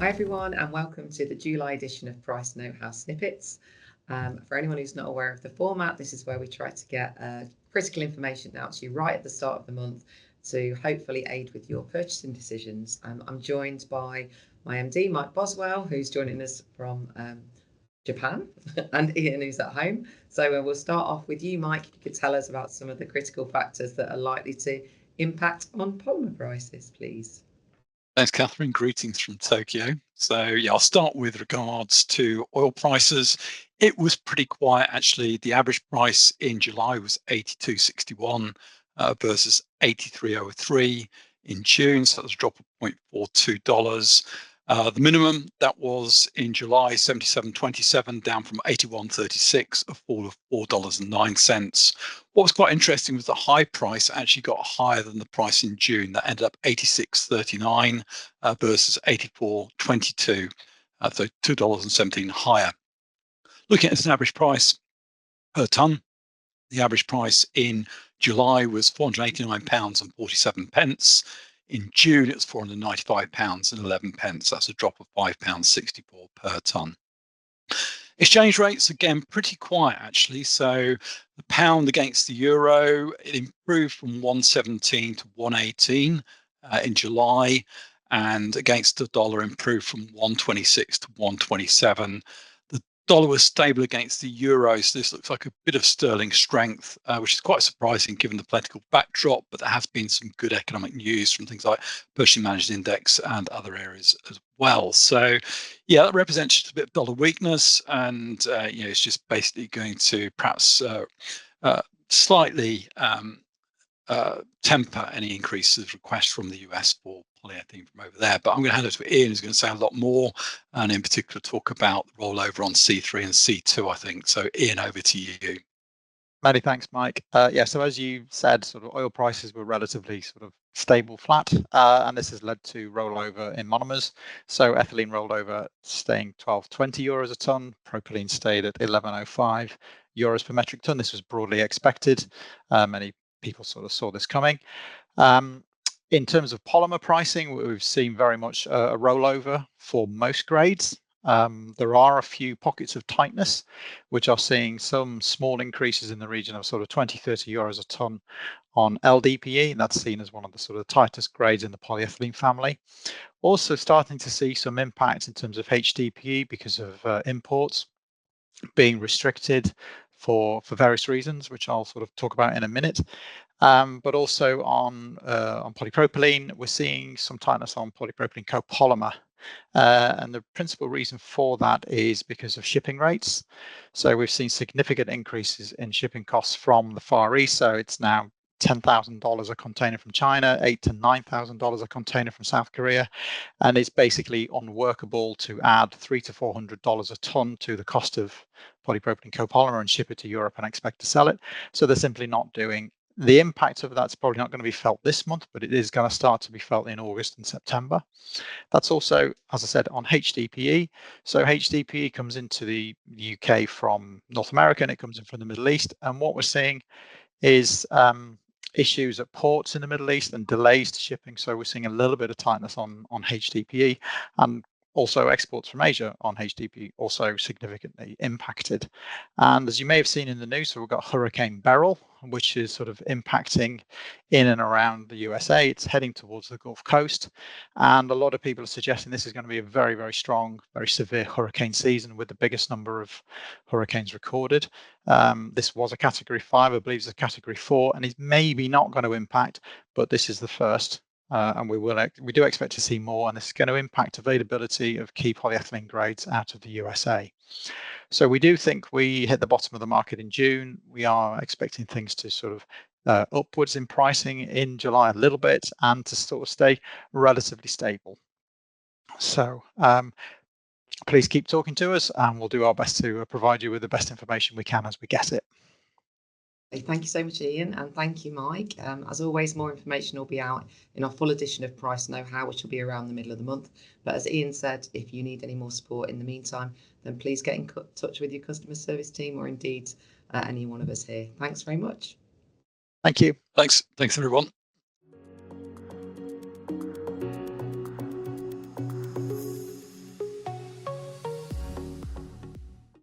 Hi everyone, and welcome to the July edition of Price Know-How Snippets. For anyone who's not aware of the format, this is where we try to get critical information out to you right at the start of the month to hopefully aid with your purchasing decisions. I'm joined by my MD, Mike Boswell, who's joining us from Japan, and Ian, who's at home. So we'll start off with you, Mike. If you could tell us about some of the critical factors that are likely to impact on polymer prices, please. Thanks, Katherine. Greetings from Tokyo. So yeah, I'll start with regards to oil prices. It was pretty quiet, actually. The average price in July was 82.61 versus 83.03 in June. So that was a drop of $0.42. The minimum that was in July, 77.27, down from 81.36, a fall of $4.09. What was quite interesting was the high price actually got higher than the price in June. That ended up 86.39 versus 84.22, so $2.17 higher. Looking at an average price per tonne, the average price in July was £489.47. In June, it was £495.11. That's a drop of £5.64 per tonne. Exchange rates, again, pretty quiet, actually. So the pound against the euro, it improved from 117 to 118 in July, and against the dollar improved from 126 to 127. The dollar was stable against the euro, so this looks like a bit of sterling strength, which is quite surprising given the political backdrop, but there has been some good economic news from things like Purchasing Managers Index and other areas as well. So yeah, that represents just a bit of dollar weakness, and it's just basically going to perhaps slightly temper any increases requests from the US for polyethylene from over there. But I'm going to hand it to Ian, who's going to say a lot more, and in particular talk about the rollover on C3 and C2, I think. So Ian, over to you. Many thanks, Mike. So as you said, sort of oil prices were relatively sort of stable, flat, and this has led to rollover in monomers. So ethylene rolled over, staying 12.20 euros a ton. Propylene stayed at 11.05 euros per metric ton. This was broadly expected. Many people sort of saw this coming. In terms of polymer pricing, we've seen very much a rollover for most grades. There are a few pockets of tightness, which are seeing some small increases in the region of sort of 20-30 euros a ton on LDPE, and that's seen as one of the sort of tightest grades in the polyethylene family. Also starting to see some impact in terms of HDPE because of imports being restricted for various reasons, which I'll sort of talk about in a minute. But also on polypropylene, we're seeing some tightness on polypropylene copolymer. And the principal reason for that is because of shipping rates. So we've seen significant increases in shipping costs from the Far East. So it's now $10,000 a container from China, $8,000 to $9,000 a container from South Korea. And it's basically unworkable to add $300 to $400 a ton to the cost of polypropylene copolymer and ship it to Europe and expect to sell it. So they're simply not doing. The impact of that's probably not going to be felt this month, but it is going to start to be felt in August and September. That's also, as I said, on HDPE. So HDPE comes into the UK from North America and it comes in from the Middle East. And what we're seeing is issues at ports in the Middle East and delays to shipping. So we're seeing a little bit of tightness on HDPE, and also exports from Asia on HDPE also significantly impacted. And as you may have seen in the news, so we've got Hurricane Beryl, which is sort of impacting in and around the USA. It's heading towards the Gulf Coast. And a lot of people are suggesting this is going to be a very, very strong, very severe hurricane season with the biggest number of hurricanes recorded. This was a Category 5, I believe it's a Category 4, and it's maybe not going to impact, but this is the first. And we do expect to see more, and this is going to impact availability of key polyethylene grades out of the USA. So we do think we hit the bottom of the market in June. We are expecting things to sort of upwards in pricing in July a little bit, and to sort of stay relatively stable. So please keep talking to us, and we'll do our best to provide you with the best information we can as we get it. Thank you so much, Ian, and thank you, Mike. As always, more information will be out in our full edition of Price Know-How, which will be around the middle of the month. But as Ian said, if you need any more support in the meantime, then please get in touch with your customer service team, or indeed any one of us here. Thanks very much. Thank you. Thanks everyone.